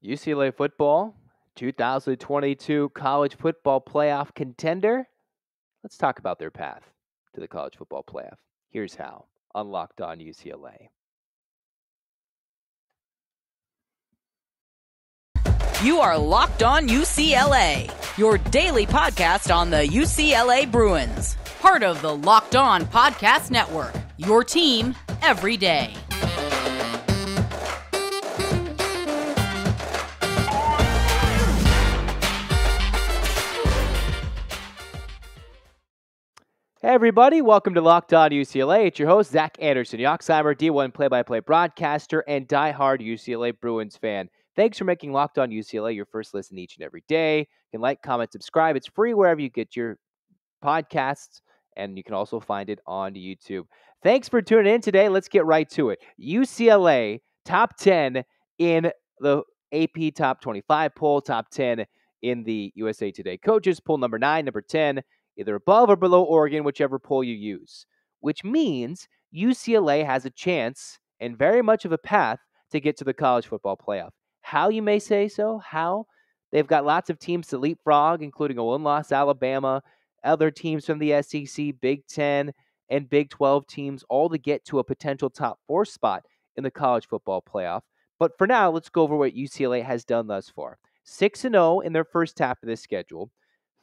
UCLA football, 2022 college football playoff contender. Let's talk about their path to the college football playoff. Here's how on Locked On UCLA. You are Locked On UCLA, your daily podcast on the UCLA Bruins. Part of the Locked On Podcast Network, your team every day. Hey everybody, welcome to Locked On UCLA. It's your host, Zach Anderson-Yoxsimer, D1 play-by-play broadcaster and diehard UCLA Bruins fan. Thanks for making Locked On UCLA your first listen each and every day. You can like, comment, subscribe. It's free wherever you get your podcasts, and you can also find it on YouTube. Thanks for tuning in today. Let's get right to it. UCLA top 10 in the AP Top 25 poll, top 10 in the USA Today Coaches poll, number 9, number 10, either above or below Oregon, whichever poll you use, which means UCLA has a chance and very much of a path to get to the college football playoff. How, you may say so? How? They've got lots of teams to leapfrog, including a one-loss Alabama, other teams from the SEC, Big Ten, and Big 12 teams, all to get to a potential top 4 spot in the college football playoff. But for now, let's go over what UCLA has done thus far. 6-0 in their first half of this schedule,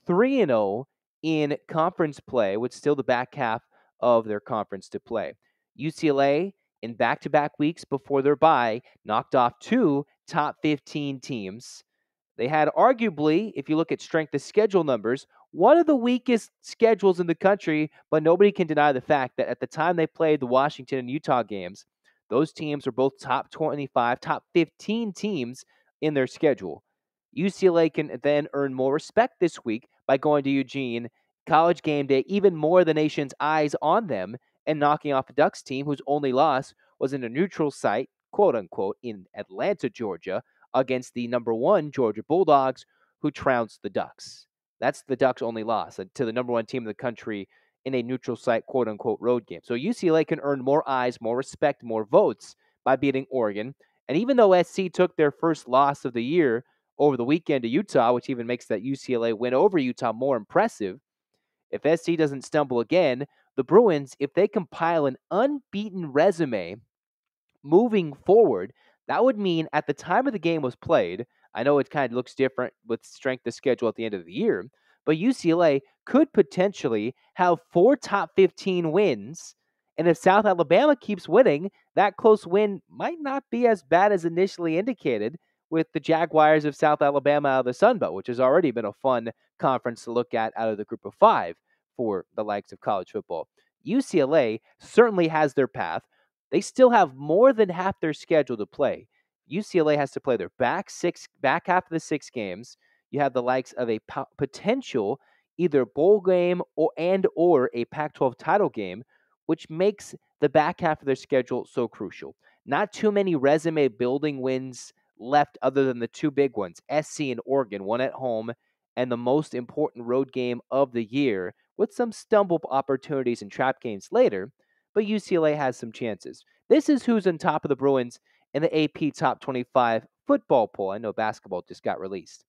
3-0 in conference play, with still the back half of their conference to play. UCLA, in back-to-back weeks before their bye, knocked off 2 top 15 teams. They had arguably, if you look at strength of schedule numbers, one of the weakest schedules in the country, but nobody can deny the fact that at the time they played the Washington and Utah games, those teams are both top 25, top 15 teams in their schedule. UCLA can then earn more respect this week by going to Eugene, College Gameday, even more the nation's eyes on them, and knocking off a Ducks team whose only loss was in a neutral site, quote-unquote, in Atlanta, Georgia, against the number 1 Georgia Bulldogs, who trounced the Ducks. That's the Ducks' only loss to the number 1 team in the country in a neutral site, quote-unquote, road game. So UCLA can earn more eyes, more respect, more votes by beating Oregon. And even though SC took their first loss of the year over the weekend to Utah, which even makes that UCLA win over Utah more impressive, if SC doesn't stumble again, the Bruins, if they compile an unbeaten resume moving forward, that would mean at the time of the game was played, I know it kind of looks different with strength of schedule at the end of the year, but UCLA could potentially have 4 top 15 wins, and if South Alabama keeps winning, that close win might not be as bad as initially indicated with the Jaguars of South Alabama out of the Sun Belt, which has already been a fun conference to look at out of the group of 5 for the likes of college football. UCLA certainly has their path. They still have more than half their schedule to play. UCLA has to play their back half of the 6 games. You have the likes of a potential either bowl game or a Pac-12 title game, which makes the back half of their schedule so crucial. Not too many resume building wins left other than the 2 big ones, SC and Oregon, one at home, and the most important road game of the year, with some stumble opportunities and trap games later, but UCLA has some chances. This is who's on top of the Bruins in the AP Top 25 football poll. I know basketball just got released.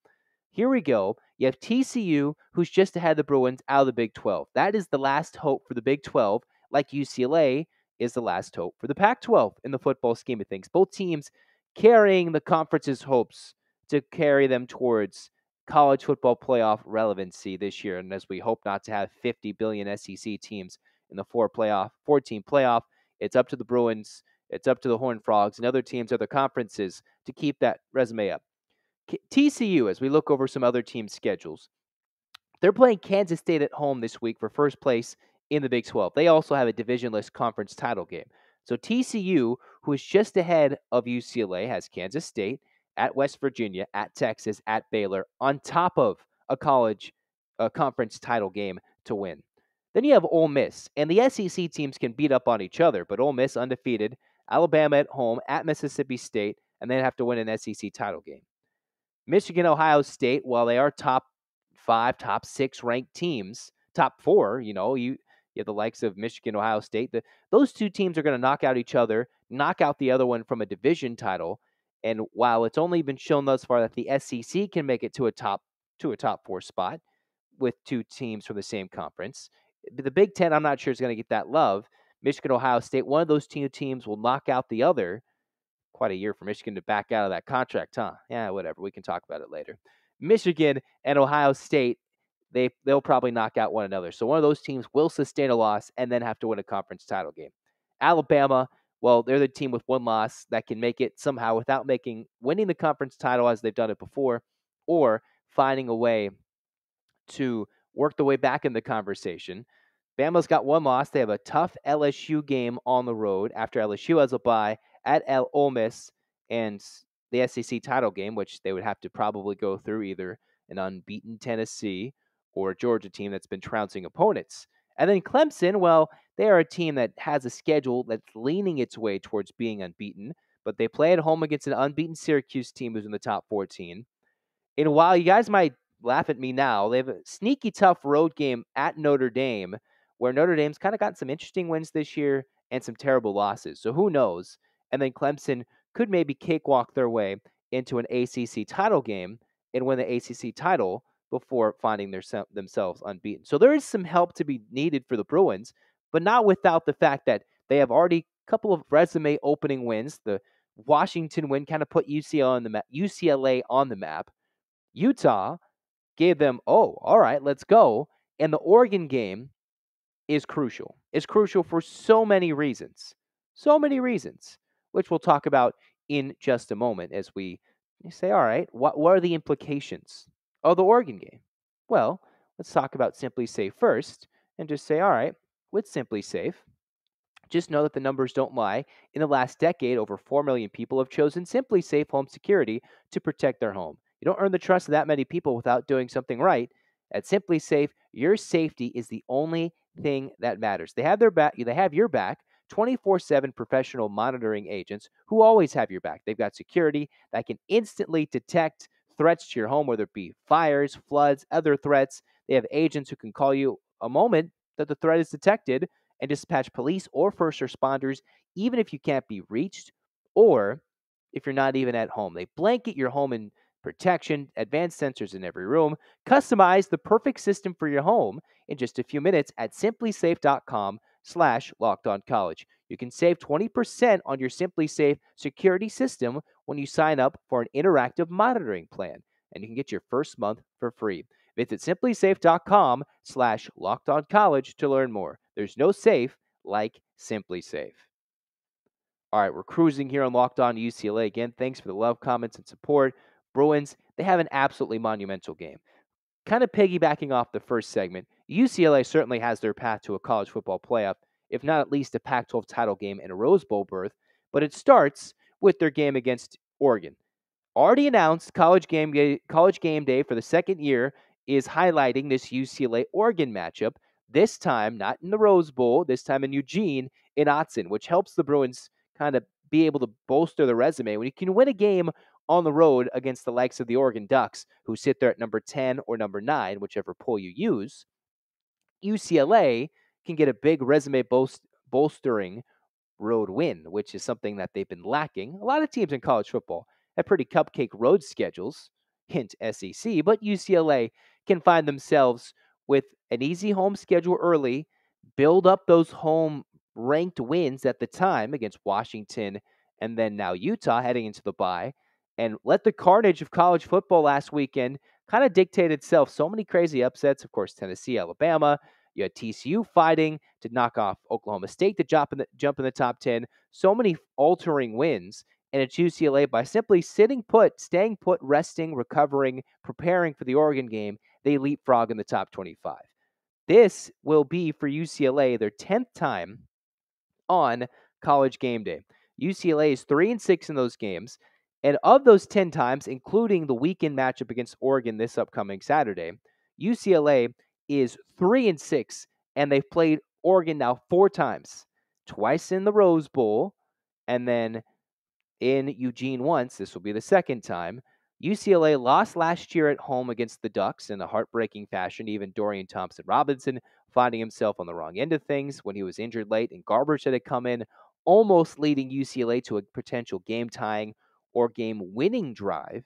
Here we go. You have TCU, who's just ahead of the Bruins out of the Big 12. That is the last hope for the Big 12, like UCLA is the last hope for the Pac-12 in the football scheme of things. Both teams carrying the conference's hopes to carry them towards college football playoff relevancy this year. And as we hope not to have 50 billion SEC teams in the 4-team playoff, it's up to the Bruins, it's up to the Horned Frogs, and other teams, other conferences to keep that resume up. TCU, as we look over some other teams' schedules, they're playing Kansas State at home this week for first place in the Big 12. They also have a divisionless conference title game. So TCU, who is just ahead of UCLA, has Kansas State, at West Virginia, at Texas, at Baylor, on top of a conference title game to win. Then you have Ole Miss, and the SEC teams can beat up on each other, but Ole Miss undefeated, Alabama at home, at Mississippi State, and then have to win an SEC title game. Michigan, Ohio State, while they are top 5, top 6 ranked teams, top 4, you have the likes of Michigan, Ohio State. Those 2 teams are going to knock out each other, knock out the other one from a division title, And while it's only been shown thus far that the SEC can make it to a top 4 spot with two teams from the same conference, the Big Ten, I'm not sure is going to get that love. Michigan, Ohio State, one of those two teams will knock out the other. Quite a year for Michigan to back out of that contract, huh? Yeah, whatever. We can talk about it later. Michigan and Ohio State, they'll probably knock out one another. So one of those teams will sustain a loss and then have to win a conference title game. Alabama, well, they're the team with one loss that can make it somehow without winning the conference title as they've done it before, or finding a way to work the way back in the conversation. Bama's got one loss. They have a tough LSU game on the road after LSU has a bye at Ole Miss and the SEC title game, which they would have to probably go through either an unbeaten Tennessee or a Georgia team that's been trouncing opponents. And then Clemson, well, they are a team that has a schedule that's leaning its way towards being unbeaten, but they play at home against an unbeaten Syracuse team who's in the top 14. And while you guys might laugh at me now, they have a sneaky tough road game at Notre Dame, where Notre Dame's kind of gotten some interesting wins this year and some terrible losses. So who knows? And then Clemson could maybe cakewalk their way into an ACC title game and win the ACC title before finding themselves unbeaten. So there is some help to be needed for the Bruins, but not without the fact that they have already a couple of resume opening wins. The Washington win kind of put UCLA on the map. Utah gave them, oh, all right, let's go. And the Oregon game is crucial. It's crucial for so many reasons, which we'll talk about in just a moment as we say, all right, what are the implications of the Oregon game? Well, let's talk about SimpliSafe first and just say, all right, with SimpliSafe, just know that the numbers don't lie. In the last decade, over 4 million people have chosen SimpliSafe Home Security to protect their home. You don't earn the trust of that many people without doing something right. At SimpliSafe, your safety is the only thing that matters. They have your back, 24/7 professional monitoring agents who always have your back. They've got security that can instantly detect threats to your home, whether it be fires, floods, other threats. They have agents who can call you a moment that the threat is detected and dispatch police or first responders, even if you can't be reached or if you're not even at home. They blanket your home in protection, advanced sensors in every room. Customize the perfect system for your home in just a few minutes at simplisafe.com/lockedoncollege. You can save 20% on your SimpliSafe security system when you sign up for an interactive monitoring plan, and you can get your first month for free. Visit simplisafe.com/lockedoncollege to learn more. There's no safe like SimpliSafe. All right, we're cruising here on Locked On UCLA. Again, thanks for the love, comments, and support. Bruins, they have an absolutely monumental game. Kind of piggybacking off the first segment, UCLA certainly has their path to a college football playoff, if not at least a Pac-12 title game and a Rose Bowl berth, but it starts with their game against Oregon. Already announced, College Gameday for the second year is highlighting this UCLA-Oregon matchup, this time not in the Rose Bowl, this time in Eugene, in Autzen, which helps the Bruins kind of be able to bolster the resume. When you can win a game on the road against the likes of the Oregon Ducks, who sit there at number 10 or number 9, whichever poll you use, UCLA can get a big resume bolstering road win, which is something that they've been lacking. A lot of teams in college football have pretty cupcake road schedules, hint SEC, but UCLA can find themselves with an easy home schedule early, build up those home ranked wins at the time against Washington and then now Utah heading into the bye, and let the carnage of college football last weekend kind of dictate itself. So many crazy upsets, of course, Tennessee, Alabama. You had TCU fighting to knock off Oklahoma State to jump in the top 10. So many altering wins. And it's UCLA, by simply staying put, resting, recovering, preparing for the Oregon game, they leapfrog in the top 25. This will be for UCLA their 10th time on College Gameday. UCLA is 3-6 in those games. And of those 10 times, including the weekend matchup against Oregon this upcoming Saturday, UCLA is 3-6, and they've played Oregon now 4 times. Twice in the Rose Bowl, and then in Eugene once. This will be the second time. UCLA lost last year at home against the Ducks in a heartbreaking fashion, even Dorian Thompson-Robinson finding himself on the wrong end of things when he was injured late, and Garbage had come in, almost leading UCLA to a potential game-tying or game-winning drive.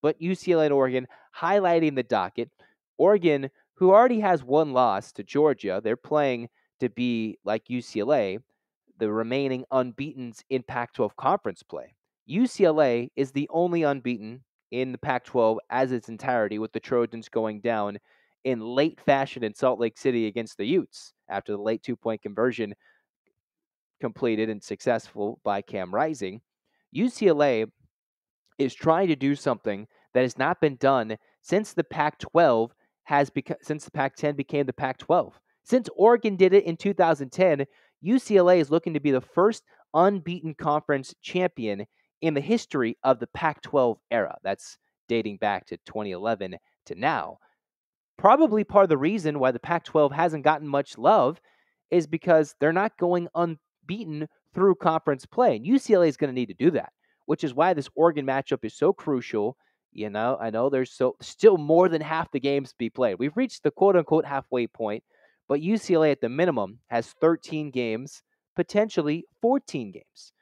But UCLA and Oregon highlighting the docket. Oregon, who already has one loss to Georgia, they're playing to be like UCLA, the remaining unbeatens in Pac-12 conference play. UCLA is the only unbeaten in the Pac-12 as its entirety, with the Trojans going down in late fashion in Salt Lake City against the Utes after the late 2-point conversion completed and successful by Cam Rising. UCLA is trying to do something that has not been done since the Pac-12 since the Pac-10 became the Pac-12. Since Oregon did it in 2010, UCLA is looking to be the first unbeaten conference champion in the history of the Pac-12 era. That's dating back to 2011 to now. Probably part of the reason why the Pac-12 hasn't gotten much love is because they're not going unbeaten through conference play. And UCLA is going to need to do that, which is why this Oregon matchup is so crucial. I know there's still more than half the games to be played. We've reached the quote-unquote halfway point, but UCLA at the minimum has 13 games, potentially 14 games.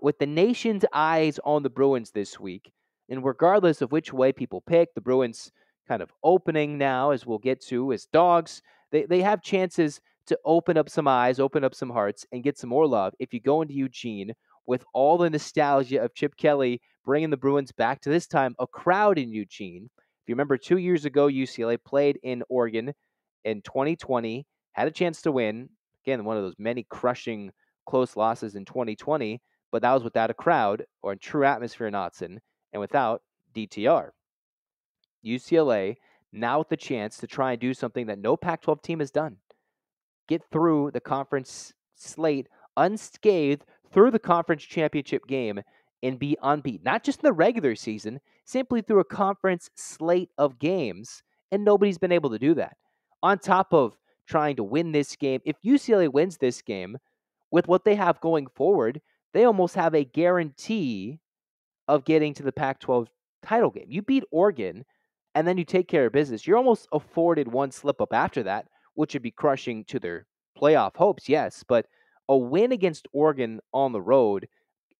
With the nation's eyes on the Bruins this week, and regardless of which way people pick, the Bruins kind of opening now, as we'll get to, as dogs, they have chances to open up some eyes, open up some hearts, and get some more love if you go into Eugene with all the nostalgia of Chip Kelly bringing the Bruins back to this time, a crowd in Eugene. If you remember 2 years ago, UCLA played in Oregon in 2020, had a chance to win. Again, one of those many crushing close losses in 2020, but that was without a crowd or a true atmosphere in Autzen and without DTR. UCLA now with the chance to try and do something that no Pac-12 team has done. Get through the conference slate unscathed through the conference championship game and be unbeaten. Not just in the regular season, simply through a conference slate of games, and nobody's been able to do that. On top of trying to win this game, if UCLA wins this game, with what they have going forward, they almost have a guarantee of getting to the Pac-12 title game. You beat Oregon, and then you take care of business. You're almost afforded one slip up after that, which would be crushing to their playoff hopes, yes. But a win against Oregon on the road,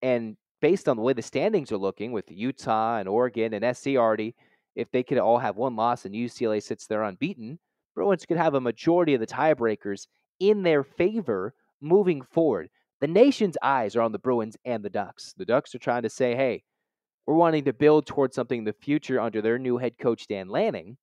and based on the way the standings are looking with Utah and Oregon and SC already, if they could all have one loss and UCLA sits there unbeaten, Bruins could have a majority of the tiebreakers in their favor moving forward. The nation's eyes are on the Bruins and the Ducks. The Ducks are trying to say, hey, we're wanting to build towards something in the future under their new head coach, Dan Lanning.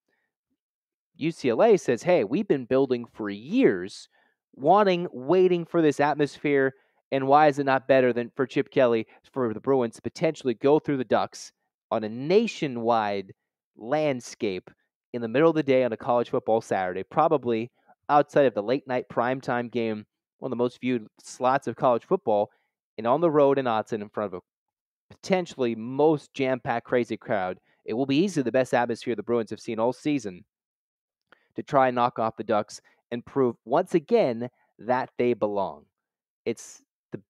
UCLA says, hey, we've been building for years, waiting for this atmosphere, and why is it not better than for Chip Kelly, for the Bruins to potentially go through the Ducks on a nationwide landscape in the middle of the day on a college football Saturday, probably outside of the late-night primetime game, one of the most viewed slots of college football, and on the road in Autzen in front of a potentially most jam-packed, crazy crowd. It will be easily the best atmosphere the Bruins have seen all season to try and knock off the Ducks and prove once again that they belong. It's the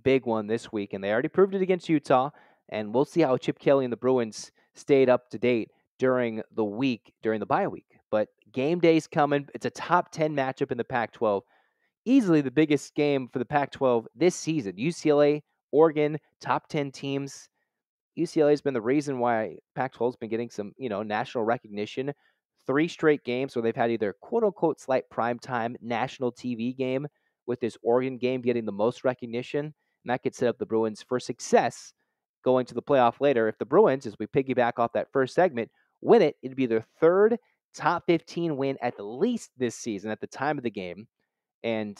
big one this week, and they already proved it against Utah, and we'll see how Chip Kelly and the Bruins stayed up to date during the bye week. But game day's coming. It's a top 10 matchup in the Pac-12. Easily the biggest game for the Pac-12 this season. UCLA, Oregon, top 10 teams. UCLA has been the reason why Pac-12 has been getting some, national recognition. 3 straight games where they've had either quote-unquote slight primetime national TV game, with this Oregon game getting the most recognition. And that could set up the Bruins for success going to the playoff later. If the Bruins, as we piggyback off that first segment, win it, it'd be their third top 15 win at the least this season at the time of the game, and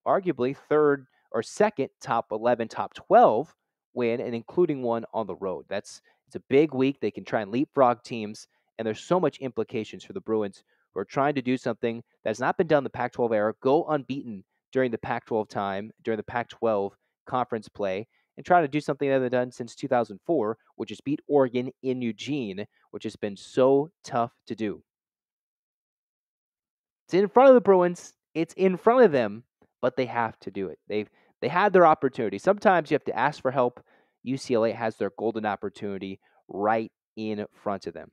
arguably third or second top 11, top 12 win, and including one on the road. It's a big week. They can try and leapfrog teams, and there's so much implications for the Bruins who are trying to do something that's not been done in the Pac-12 era, go unbeaten during the Pac-12 time, during the Pac-12 conference play, and try to do something they haven't done since 2004, which is beat Oregon in Eugene, which has been so tough to do. It's in front of the Bruins. It's in front of them, but they have to do it. They had their opportunity. Sometimes you have to ask for help. UCLA has their golden opportunity right in front of them.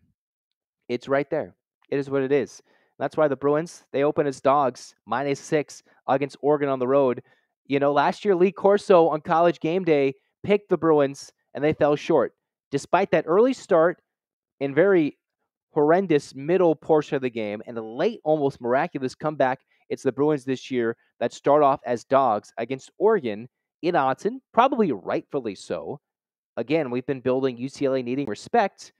It's right there. It is what it is. That's why the Bruins, they open as dogs, -6 against Oregon on the road. Last year, Lee Corso on College Gameday picked the Bruins and they fell short. Despite that early start and very horrendous middle portion of the game and a late, almost miraculous comeback, it's the Bruins this year that start off as dogs against Oregon in Autzen, probably rightfully so. Again, we've been building UCLA needing respect.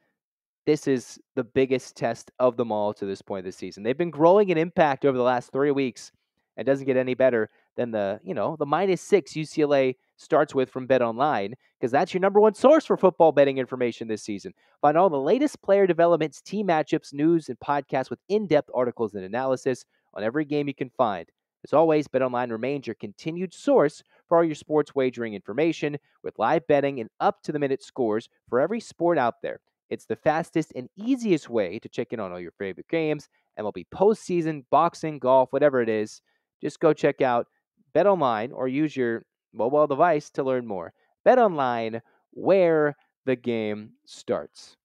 This is the biggest test of them all to this point of the season. They've been growing in impact over the last 3 weeks. It doesn't get any better than the -6 UCLA starts with from BetOnline, because that's your number one source for football betting information this season. Find all the latest player developments, team matchups, news, and podcasts with in-depth articles and analysis on every game you can find. As always, BetOnline remains your continued source for all your sports wagering information with live betting and up-to-the-minute scores for every sport out there. It's the fastest and easiest way to check in on all your favorite games, MLB postseason, boxing, golf, whatever it is. Just go check out BetOnline or use your mobile device to learn more. BetOnline, where the game starts.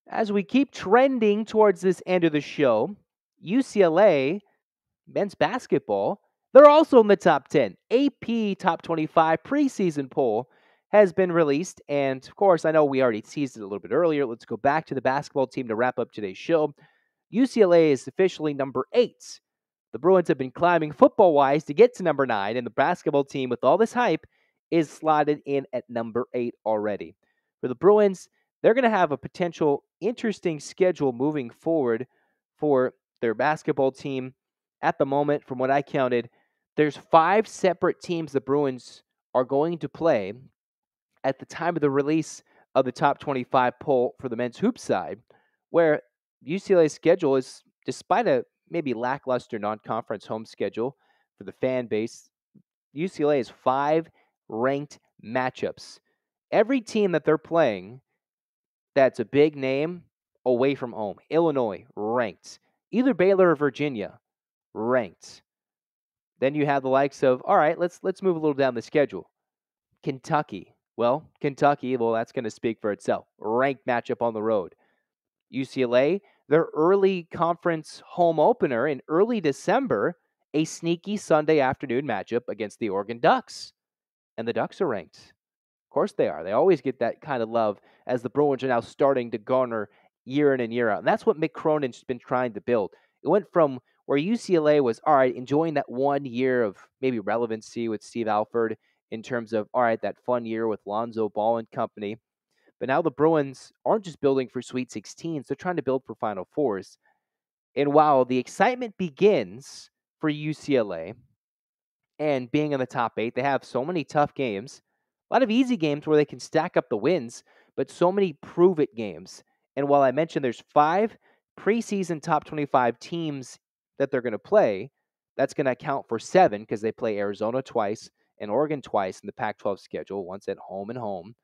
As we keep trending towards this end of the show, UCLA men's basketball, they're also in the top 10. AP Top 25 preseason poll has been released. And of course, I know we already teased it a little bit earlier. Let's go back to the basketball team to wrap up today's show. UCLA is officially number 8. The Bruins have been climbing football-wise to get to number 9, and the basketball team, with all this hype, is slotted in at number 8 already. For the Bruins, they're going to have a potential interesting schedule moving forward for their basketball team. At the moment, from what I counted, there's 5 separate teams the Bruins are going to play at the time of the release of the top 25 poll for the men's hoop side, where UCLA's schedule is, despite a maybe lackluster non-conference home schedule for the fan base, UCLA has 5 ranked matchups. Every team that they're playing that's a big name away from home. Illinois, ranked. Either Baylor or Virginia, ranked. Then you have the likes of, all right, let's move a little down the schedule. Kentucky, that's going to speak for itself. Ranked matchup on the road. UCLA, their early conference home opener in early December, a sneaky Sunday afternoon matchup against the Oregon Ducks. And the Ducks are ranked. Of course they are. They always get that kind of love as the Bruins are now starting to garner year in and year out. And that's what Mick Cronin's been trying to build. It went from where UCLA was, all right, enjoying that 1 year of maybe relevancy with Steve Alford in terms of, all right, that fun year with Lonzo Ball and company. But now the Bruins aren't just building for Sweet 16s, they're trying to build for Final Fours. And while the excitement begins for UCLA and being in the top 8, they have so many tough games, a lot of easy games where they can stack up the wins, but so many prove-it games. And while I mentioned there's 5 preseason top 25 teams that they're going to play, that's going to account for 7 because they play Arizona twice and Oregon twice in the Pac-12 schedule, once at home and home.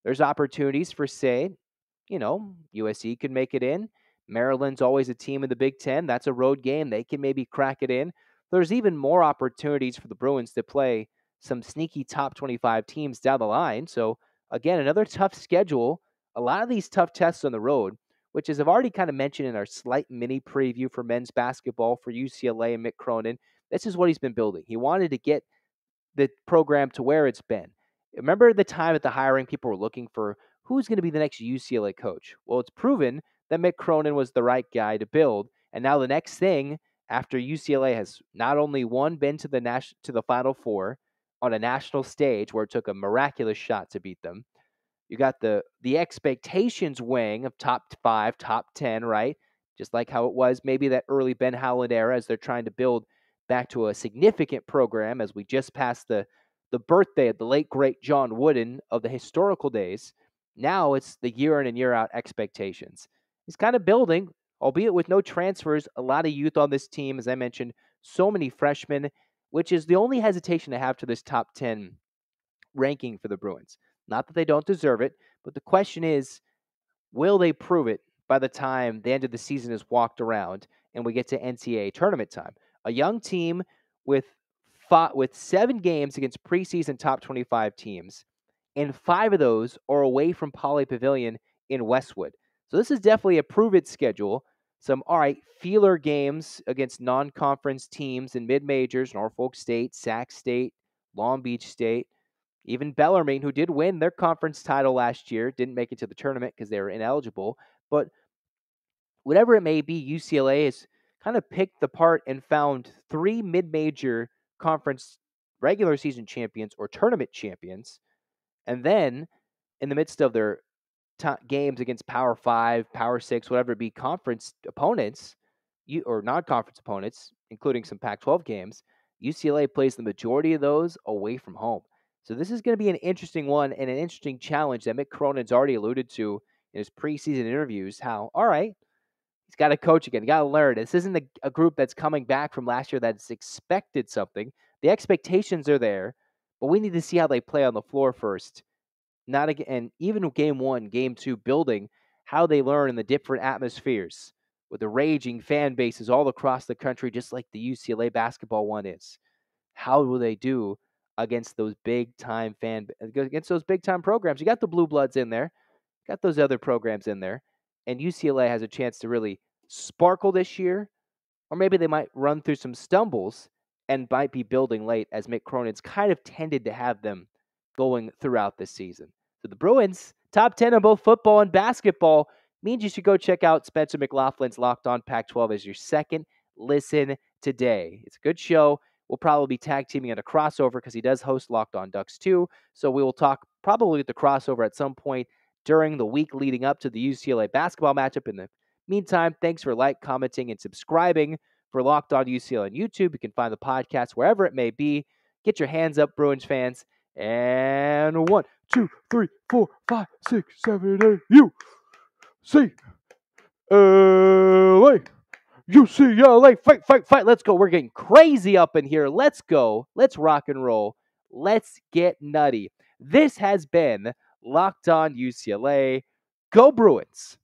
There's opportunities for, say, USC could make it in. Maryland's always a team in the Big Ten. That's a road game. They can maybe crack it in. There's even more opportunities for the Bruins to play some sneaky top 25 teams down the line. So, again, another tough schedule. A lot of these tough tests on the road, which, as I've already kind of mentioned in our slight mini preview for men's basketball for UCLA and Mick Cronin, this is what he's been building. He wanted to get the program to where it's been. Remember the time at the hiring, people were looking for who's going to be the next UCLA coach. Well, it's proven that Mick Cronin was the right guy to build. And now the next thing, after UCLA has not only been to the Final Four on a national stage where it took a miraculous shot to beat them, you got the expectations weighing of top 5, top 10, right? Just like how it was maybe that early Ben Howland era as they're trying to build back to a significant program as we just passed the birthday of the late, great John Wooden of the historical days. Now it's the year in and year out expectations. He's kind of building, albeit with no transfers, a lot of youth on this team. As I mentioned, so many freshmen, which is the only hesitation I have to this top 10 ranking for the Bruins. Not that they don't deserve it, but the question is, will they prove it by the time the end of the season is walked around and we get to NCAA tournament time? A young team with 7 games against preseason top 25 teams, and 5 of those are away from Poly Pavilion in Westwood. So this is definitely a prove-it schedule. Some, feeler games against non-conference teams in mid-majors, Norfolk State, Sac State, Long Beach State. Even Bellarmine, who did win their conference title last year, didn't make it to the tournament because they were ineligible. But whatever it may be, UCLA has kind of picked apart and found 3 mid-major conference regular season champions or tournament champions. And then in the midst of their games against Power 5, Power 6, whatever it be, conference opponents, or non-conference opponents, including some Pac-12 games, UCLA plays the majority of those away from home. So this is going to be an interesting one and an interesting challenge that Mick Cronin's already alluded to in his preseason interviews. How, all right, he's got to coach again. You got to learn. This isn't a group that's coming back from last year that's expected something. The expectations are there, but we need to see how they play on the floor first. Not again, and even game 1, game 2, building how they learn in the different atmospheres with the raging fan bases all across the country, just like the UCLA basketball one is. How will they do against those big time programs? You got the Blue Bloods in there, got those other programs in there, and UCLA has a chance to really sparkle this year, or maybe they might run through some stumbles and might be building late, as Mick Cronin's kind of tended to have them going throughout this season. So the Bruins, top 10 in both football and basketball, means you should go check out Spencer McLaughlin's Locked On Pac-12 as your second listen today. It's a good show. We'll probably be tag teaming at a crossover because he does host Locked On Ducks too. So we will talk probably at the crossover at some point during the week leading up to the UCLA basketball matchup. In the meantime, thanks for commenting, and subscribing for Locked On UCLA on YouTube. You can find the podcast wherever it may be. Get your hands up, Bruins fans. And 1, 2, 3, 4, 5, 6, 7, 8, UCLA. UCLA, fight, fight, fight. Let's go. We're getting crazy up in here. Let's go. Let's rock and roll. Let's get nutty. This has been Locked On UCLA. Go Bruins.